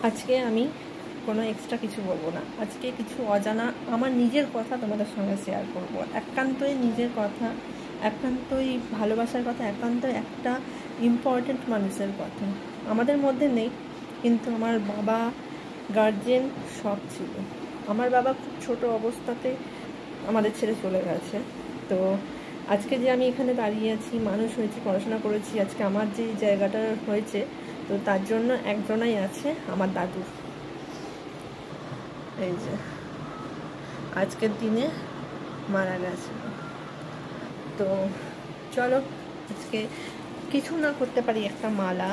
আজকে আমি কোনো এক্সট্রা কিছু বলবো না। আজকে কিছু অজানা আমার নিজের কথা তোমাদের সঙ্গে শেয়ার করব। একান্তই নিজের কথা, একান্তই ভালোবাসার কথা, একান্তই একটা ইম্পর্টেন্ট মানুষের কথা। আমাদের মধ্যে নেই, কিন্তু আমার বাবা, গার্জেন সব ছিল। আমার বাবা খুব ছোট অবস্থাতে আমাদের ছেড়ে চলে গেছে। তো আজকে যে আমি এখানে দাঁড়িয়ে আছি, মানুষ হয়েছি, পড়াশোনা করেছি, আজকে আমার যে জায়গাটা হয়েছে, তো তার জন্য একজনাই আছে, আমার দাদু। এই যে আজকের দিনে মারা গেছে। তো চলো আজকে কিছু না করতে পারি, একটা মালা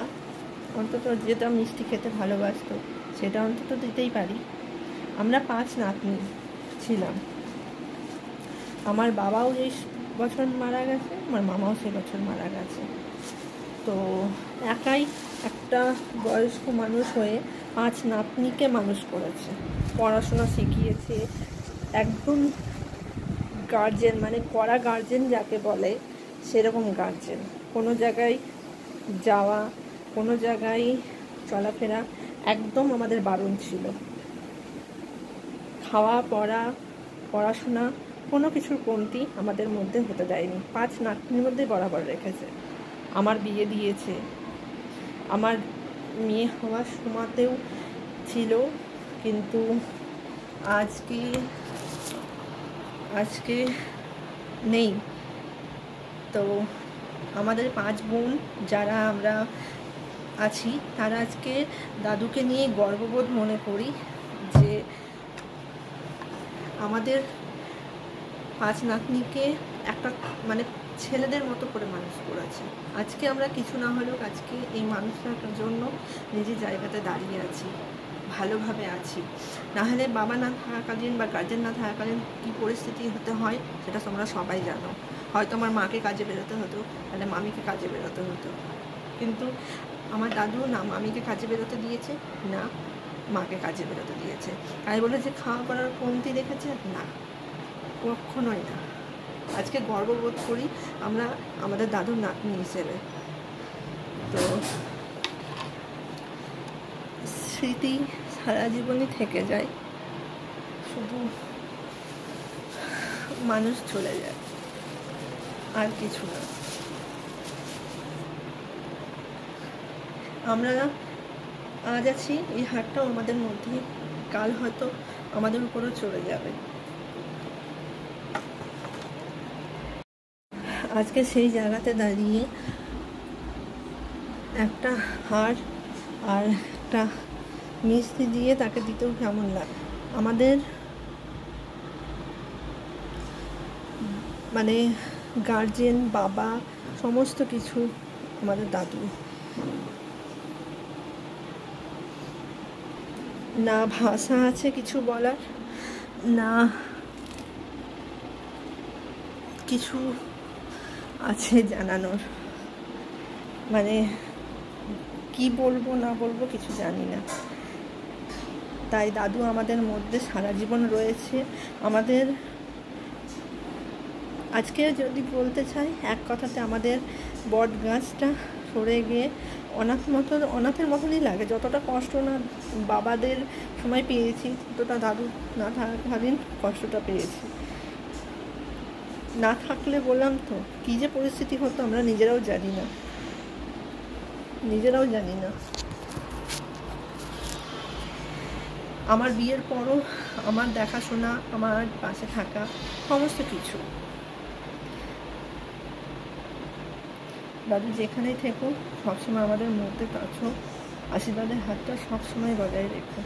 অন্তত, যেটা মিষ্টি খেতে ভালোবাসতো সেটা অন্তত দিতেই পারি। আমরা 5 নাতনি ছিলাম। আমার বাবাও এই বছর মারা গেছে, আমার মামাও সেই বছর মারা গেছে। তো একাই একটা বয়স্ক মানুষ হয়ে 5 নাতনিকে মানুষ করেছে, পড়াশোনা শিখিয়েছে। একদম গার্জেন, মানে কড়া গার্জেন যাকে বলে সেরকম গার্জেন। কোনো জায়গায় যাওয়া, কোনো জায়গায় চলাফেরা একদম আমাদের বারণ ছিল। খাওয়া পড়া, পড়াশোনা কোনো কিছুর কমতি আমাদের মধ্যে হতে দেয়নি। 5 নাতনির মধ্যে বরাবর রেখেছে। আমার বিয়ে দিয়েছে, আমার মেয়ে হওয়ার সময়তেও ছিল, কিন্তু আজকে নেই। তো আমাদের 5 বোন যারা আমরা আছি, তারা আজকে দাদুকে নিয়ে গর্ববোধ মনে করি যে আমাদের 5 নাতনিকে একটা মানে ছেলেদের মতো করে মানুষ করেছে। আজকে আমরা কিছু না হলেও আজকে এই মানুষটার জন্য নিজের জায়গাতে দাঁড়িয়ে আছি, ভালোভাবে আছি। নাহলে বাবা না থাকাকালীন বা গার্জেন না থাকাকালীন কী পরিস্থিতি হতে হয় সেটা তোমরা সবাই জানো। হয়তো আমার মাকে কাজে বেরোতে হতো, তাহলে মামিকে কাজে বেরোতে হতো। কিন্তু আমার দাদু না মামিকে কাজে বেরোতে দিয়েছে, না মাকে কাজে বেরোতে দিয়েছে। তাই বলে যে খাওয়া পড়ার কমতি রেখেছে, না, কখনোই না। আজকে গর্ববোধ করি আমরা আমাদের দাদুর নাতনি হিসেবে। তো স্মৃতি সারা জীবনই থেকে যায়, শুধু মানুষ চলে যায়, আর কিছু না। আমরা আজ আছি, এই হাটটাও আমাদের মধ্যে, কাল হয়তো আমাদের উপরও চলে যাবে। আজকে সেই জায়গাতে দাঁড়িয়ে একটা হার আর একটা মিষ্টি দিয়ে তাকে দিতেও কেমন লাগে। আমাদের মানে গার্জেন, বাবা, সমস্ত কিছু আমাদের দাদু। না ভাষা আছে কিছু বলার, না কিছু আছে জানানোর, মানে কি বলবো না বলবো কিছু জানি না। তাই দাদু আমাদের মধ্যে সারা জীবন রয়েছে। আমাদের আজকে যদি বলতে চাই এক কথাতে, আমাদের বট গাছটা সরে গিয়ে অনাথের মতনই লাগে। যতটা কষ্ট না বাবাদের সময় পেয়েছি, ততটা দাদু না থাকাকালীন কষ্টটা পেয়েছি। না থাকলে বললাম তো কী যে পরিস্থিতি হতো আমরা নিজেরাও জানি না। আমার বিয়ের পরও আমার দেখাশোনা, আমার পাশে থাকা, সমস্ত কিছু। দাদু যেখানেই থেকো, সবসময় আমাদের মধ্যে আছো, আশীর্বাদের হাতটা সবসময় বজায় রেখো।